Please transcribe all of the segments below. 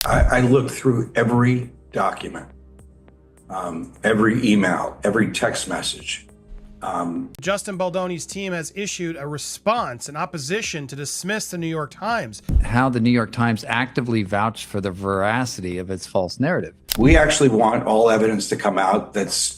I looked through every document, every email, every text message. Justin Baldoni's team has issued a response in opposition to dismiss the New York Times. How the New York Times actively vouched for the veracity of its false narrative. We actually want all evidence to come out that's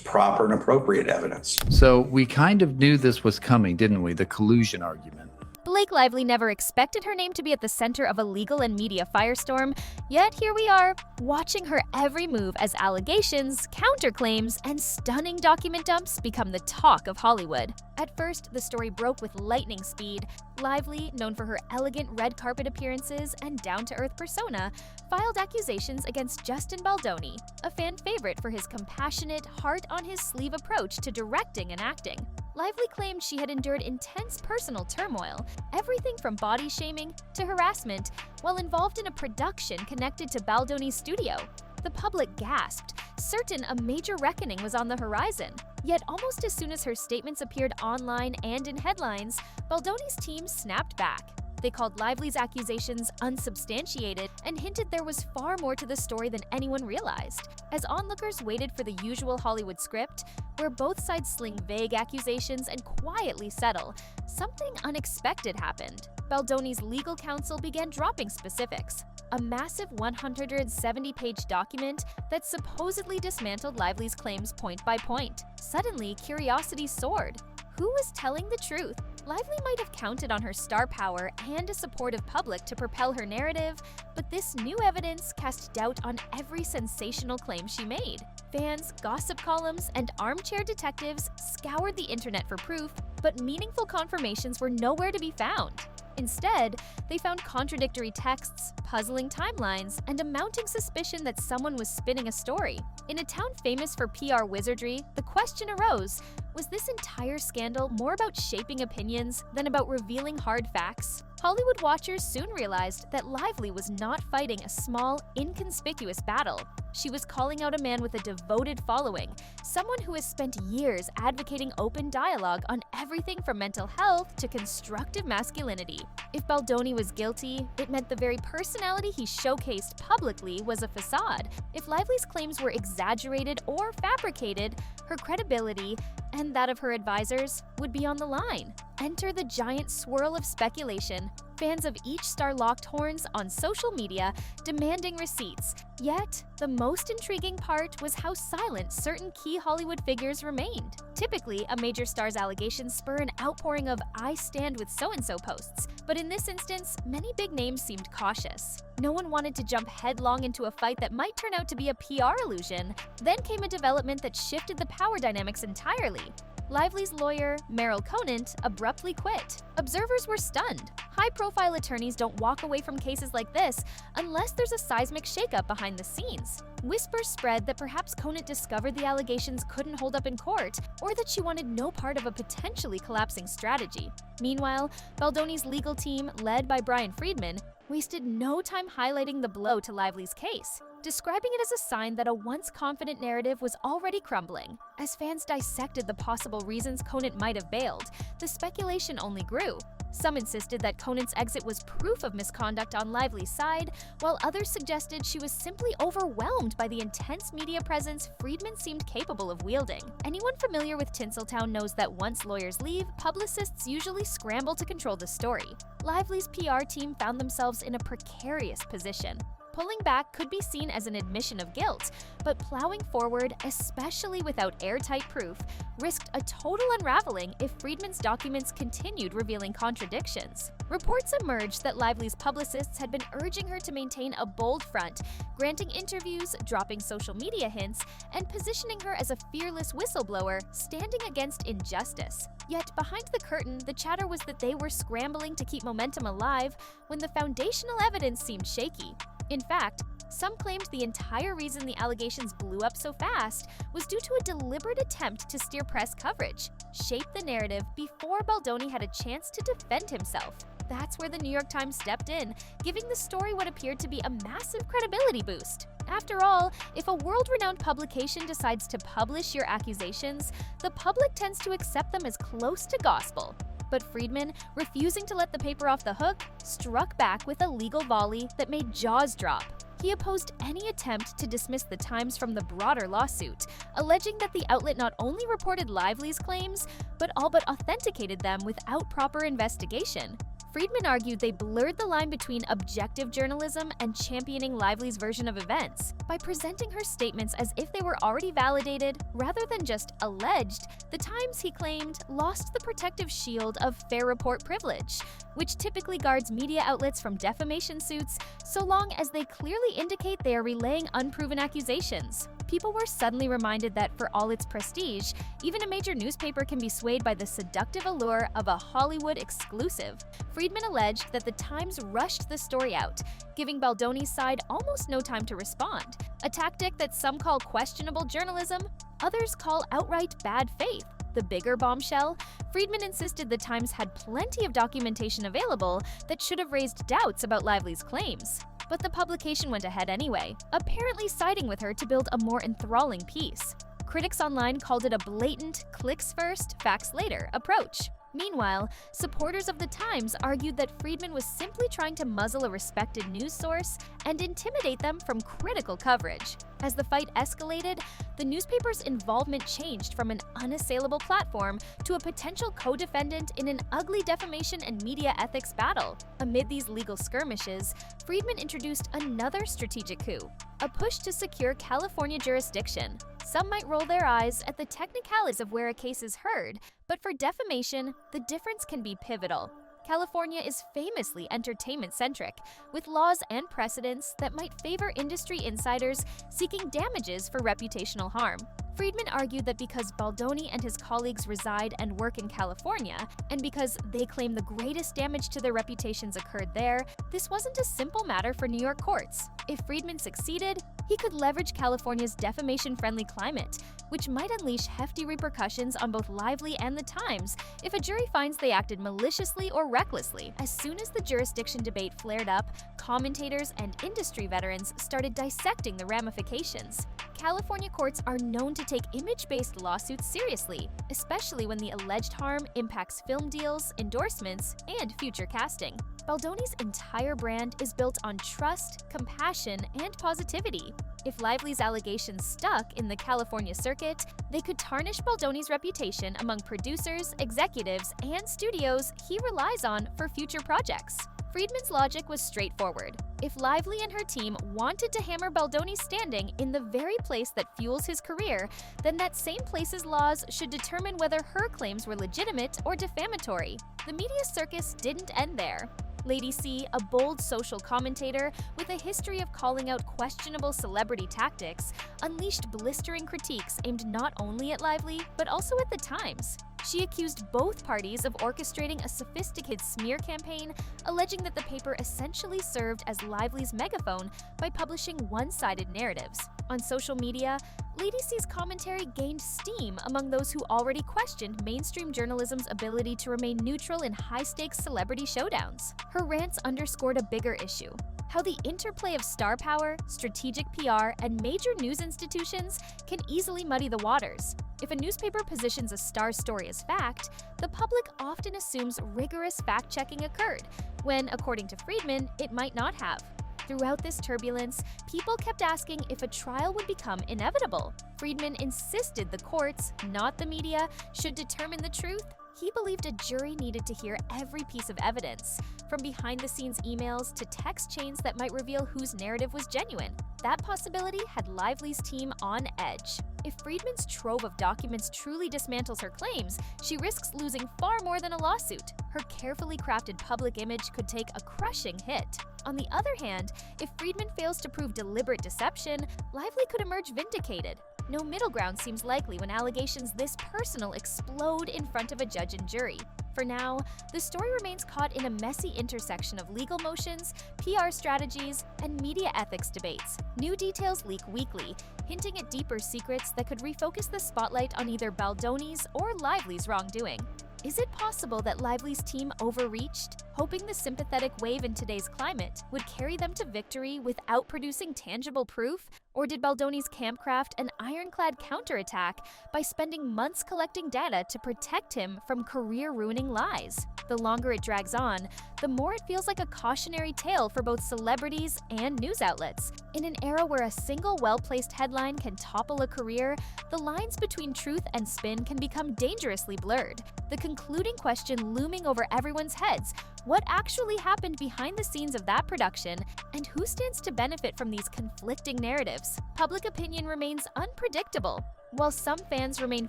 proper and appropriate evidence. So we kind of knew this was coming, didn't we? The collusion argument. Blake Lively never expected her name to be at the center of a legal and media firestorm, yet here we are, watching her every move as allegations, counterclaims, and stunning document dumps become the talk of Hollywood. At first, the story broke with lightning speed. Lively, known for her elegant red carpet appearances and down-to-earth persona, filed accusations against Justin Baldoni, a fan favorite for his compassionate, heart-on-his-sleeve approach to directing and acting. Lively claimed she had endured intense personal turmoil, everything from body shaming to harassment, while involved in a production connected to Baldoni's studio. The public gasped, certain a major reckoning was on the horizon. Yet almost as soon as her statements appeared online and in headlines, Baldoni's team snapped back. They called Lively's accusations unsubstantiated and hinted there was far more to the story than anyone realized. As onlookers waited for the usual Hollywood script, where both sides sling vague accusations and quietly settle, something unexpected happened. Baldoni's legal counsel began dropping specifics. A massive 170-page document that supposedly dismantled Lively's claims point by point. Suddenly, curiosity soared. Who was telling the truth? Lively might have counted on her star power and a supportive public to propel her narrative, but this new evidence cast doubt on every sensational claim she made. Fans, gossip columns, and armchair detectives scoured the internet for proof, but meaningful confirmations were nowhere to be found. Instead, they found contradictory texts, puzzling timelines, and a mounting suspicion that someone was spinning a story. In a town famous for PR wizardry, the question arose, was this entire scandal more about shaping opinions than about revealing hard facts? Hollywood watchers soon realized that Lively was not fighting a small, inconspicuous battle. She was calling out a man with a devoted following, someone who has spent years advocating open dialogue on everything from mental health to constructive masculinity. If Baldoni was guilty, it meant the very personality he showcased publicly was a facade. If Lively's claims were exaggerated or fabricated, her credibility, and that of her advisors, would be on the line. Enter the giant swirl of speculation. Fans of each star locked horns on social media, demanding receipts. Yet, the most intriguing part was how silent certain key Hollywood figures remained. Typically, a major star's allegations spur an outpouring of "I stand with so-and-so" posts, but in this instance, many big names seemed cautious. No one wanted to jump headlong into a fight that might turn out to be a PR illusion. Then came a development that shifted the power dynamics entirely. Lively's lawyer, Meryl Conant, abruptly quit. Observers were stunned. High-profile attorneys don't walk away from cases like this unless there's a seismic shakeup behind the scenes. Whispers spread that perhaps Conant discovered the allegations couldn't hold up in court, or that she wanted no part of a potentially collapsing strategy. Meanwhile, Baldoni's legal team, led by Brian Friedman, wasted no time highlighting the blow to Lively's case, describing it as a sign that a once confident narrative was already crumbling. As fans dissected the possible reasons Conant might have bailed, the speculation only grew. Some insisted that Conant's exit was proof of misconduct on Lively's side, while others suggested she was simply overwhelmed by the intense media presence Friedman seemed capable of wielding. Anyone familiar with Tinseltown knows that once lawyers leave, publicists usually scramble to control the story. Lively's PR team found themselves in a precarious position. Pulling back could be seen as an admission of guilt, but plowing forward, especially without airtight proof, risked a total unraveling if Friedman's documents continued revealing contradictions. Reports emerged that Lively's publicists had been urging her to maintain a bold front, granting interviews, dropping social media hints, and positioning her as a fearless whistleblower standing against injustice. Yet behind the curtain, the chatter was that they were scrambling to keep momentum alive when the foundational evidence seemed shaky. In fact, some claimed the entire reason the allegations blew up so fast was due to a deliberate attempt to steer press coverage, shape the narrative before Baldoni had a chance to defend himself. That's where the New York Times stepped in, giving the story what appeared to be a massive credibility boost. After all, if a world-renowned publication decides to publish your accusations, the public tends to accept them as close to gospel. But Friedman, refusing to let the paper off the hook, struck back with a legal volley that made jaws drop. He opposed any attempt to dismiss the Times from the broader lawsuit, alleging that the outlet not only reported Lively's claims, but all but authenticated them without proper investigation. Friedman argued they blurred the line between objective journalism and championing Lively's version of events. By presenting her statements as if they were already validated, rather than just alleged, the Times, he claimed, lost the protective shield of fair report privilege, which typically guards media outlets from defamation suits so long as they clearly indicate they are relaying unproven accusations. People were suddenly reminded that for all its prestige, even a major newspaper can be swayed by the seductive allure of a Hollywood exclusive. Friedman alleged that the Times rushed the story out, giving Baldoni's side almost no time to respond, a tactic that some call questionable journalism, others call outright bad faith. The bigger bombshell, Friedman insisted the Times had plenty of documentation available that should have raised doubts about Lively's claims. But the publication went ahead anyway, apparently siding with her to build a more enthralling piece. Critics online called it a blatant clicks first, facts later approach. Meanwhile, supporters of the Times argued that Friedman was simply trying to muzzle a respected news source and intimidate them from critical coverage. As the fight escalated, the newspaper's involvement changed from an unassailable platform to a potential co-defendant in an ugly defamation and media ethics battle. Amid these legal skirmishes, Friedman introduced another strategic coup, a push to secure California jurisdiction. Some might roll their eyes at the technicalities of where a case is heard, but for defamation, the difference can be pivotal. California is famously entertainment-centric, with laws and precedents that might favor industry insiders seeking damages for reputational harm. Friedman argued that because Baldoni and his colleagues reside and work in California, and because they claim the greatest damage to their reputations occurred there, this wasn't a simple matter for New York courts. If Friedman succeeded, he could leverage California's defamation-friendly climate, which might unleash hefty repercussions on both Lively and the Times if a jury finds they acted maliciously or recklessly. As soon as the jurisdiction debate flared up, commentators and industry veterans started dissecting the ramifications. California courts are known to take image-based lawsuits seriously, especially when the alleged harm impacts film deals, endorsements, and future casting. Baldoni's entire brand is built on trust, compassion, and positivity. If Lively's allegations stuck in the California circuit, they could tarnish Baldoni's reputation among producers, executives, and studios he relies on for future projects. Friedman's logic was straightforward. If Lively and her team wanted to hammer Baldoni's standing in the very place that fuels his career, then that same place's laws should determine whether her claims were legitimate or defamatory. The media circus didn't end there. Lady C, a bold social commentator with a history of calling out questionable celebrity tactics, unleashed blistering critiques aimed not only at Lively, but also at the Times. She accused both parties of orchestrating a sophisticated smear campaign, alleging that the paper essentially served as Lively's megaphone by publishing one-sided narratives. On social media, Lady C's commentary gained steam among those who already questioned mainstream journalism's ability to remain neutral in high-stakes celebrity showdowns. Her rants underscored a bigger issue: how the interplay of star power, strategic PR, and major news institutions can easily muddy the waters. If a newspaper positions a star story as fact, the public often assumes rigorous fact-checking occurred, when, according to Friedman, it might not have. Throughout this turbulence, people kept asking if a trial would become inevitable. Friedman insisted the courts, not the media, should determine the truth. He believed a jury needed to hear every piece of evidence, from behind-the-scenes emails to text chains that might reveal whose narrative was genuine. That possibility had Lively's team on edge. If Friedman's trove of documents truly dismantles her claims, she risks losing far more than a lawsuit. Her carefully crafted public image could take a crushing hit. On the other hand, if Friedman fails to prove deliberate deception, Lively could emerge vindicated. No middle ground seems likely when allegations this personal explode in front of a judge and jury. For now, the story remains caught in a messy intersection of legal motions, PR strategies, and media ethics debates. New details leak weekly, hinting at deeper secrets that could refocus the spotlight on either Baldoni's or Lively's wrongdoing. Is it possible that Lively's team overreached, hoping the sympathetic wave in today's climate would carry them to victory without producing tangible proof? Or did Baldoni's camp craft an ironclad counterattack by spending months collecting data to protect him from career-ruining lies? The longer it drags on, the more it feels like a cautionary tale for both celebrities and news outlets. In an era where a single well-placed headline can topple a career, the lines between truth and spin can become dangerously blurred. The concluding question looming over everyone's heads: what actually happened behind the scenes of that production, and who stands to benefit from these conflicting narratives? Public opinion remains unpredictable. While some fans remain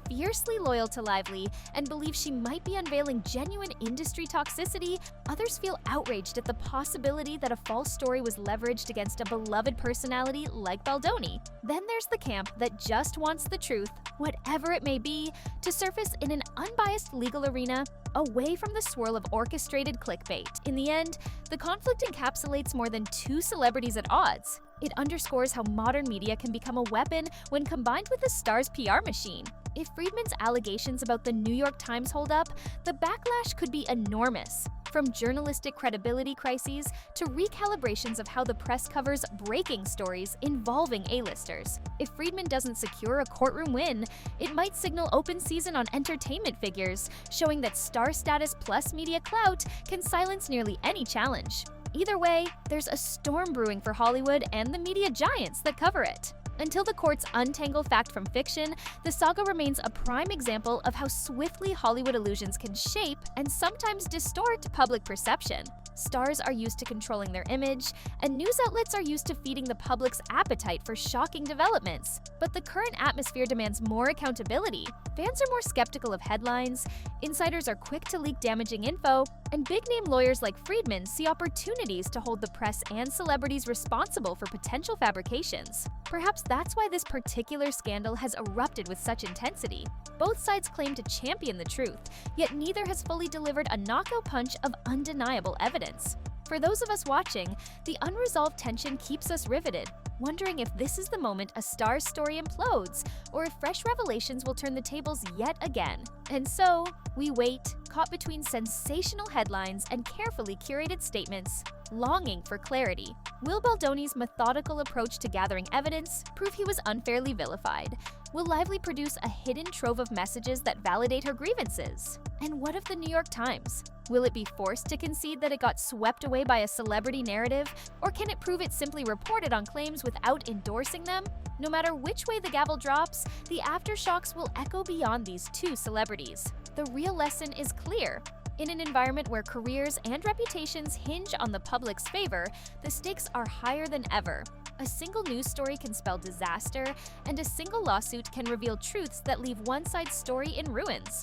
fiercely loyal to Lively and believe she might be unveiling genuine industry toxicity, others feel outraged at the possibility that a false story was leveraged against a beloved personality like Baldoni. Then there's the camp that just wants the truth, whatever it may be, to surface in an unbiased legal arena, away from the swirl of orchestrated clickbait. In the end, the conflict encapsulates more than two celebrities at odds. It underscores how modern media can become a weapon when combined with the star's PR machine. If Friedman's allegations about the New York Times hold up, the backlash could be enormous. From journalistic credibility crises to recalibrations of how the press covers breaking stories involving A-listers. If Friedman doesn't secure a courtroom win, it might signal open season on entertainment figures, showing that star status plus media clout can silence nearly any challenge. Either way, there's a storm brewing for Hollywood and the media giants that cover it. Until the courts untangle fact from fiction, the saga remains a prime example of how swiftly Hollywood illusions can shape and sometimes distort public perception. Stars are used to controlling their image, and news outlets are used to feeding the public's appetite for shocking developments. But the current atmosphere demands more accountability. Fans are more skeptical of headlines, insiders are quick to leak damaging info, and big-name lawyers like Friedman see opportunities to hold the press and celebrities responsible for potential fabrications. Perhaps that's why this particular scandal has erupted with such intensity. Both sides claim to champion the truth, yet neither has fully delivered a knockout punch of undeniable evidence. For those of us watching, the unresolved tension keeps us riveted, wondering if this is the moment a star's story implodes, or if fresh revelations will turn the tables yet again. And so, we wait, caught between sensational headlines and carefully curated statements, longing for clarity. Will Baldoni's methodical approach to gathering evidence prove he was unfairly vilified? Will Lively produce a hidden trove of messages that validate her grievances? And what of the New York Times? Will it be forced to concede that it got swept away by a celebrity narrative, or can it prove it simply reported on claims without endorsing them? No matter which way the gavel drops, the aftershocks will echo beyond these two celebrities. The real lesson is clear. In an environment where careers and reputations hinge on the public's favor, the stakes are higher than ever. A single news story can spell disaster, and a single lawsuit can reveal truths that leave one side's story in ruins.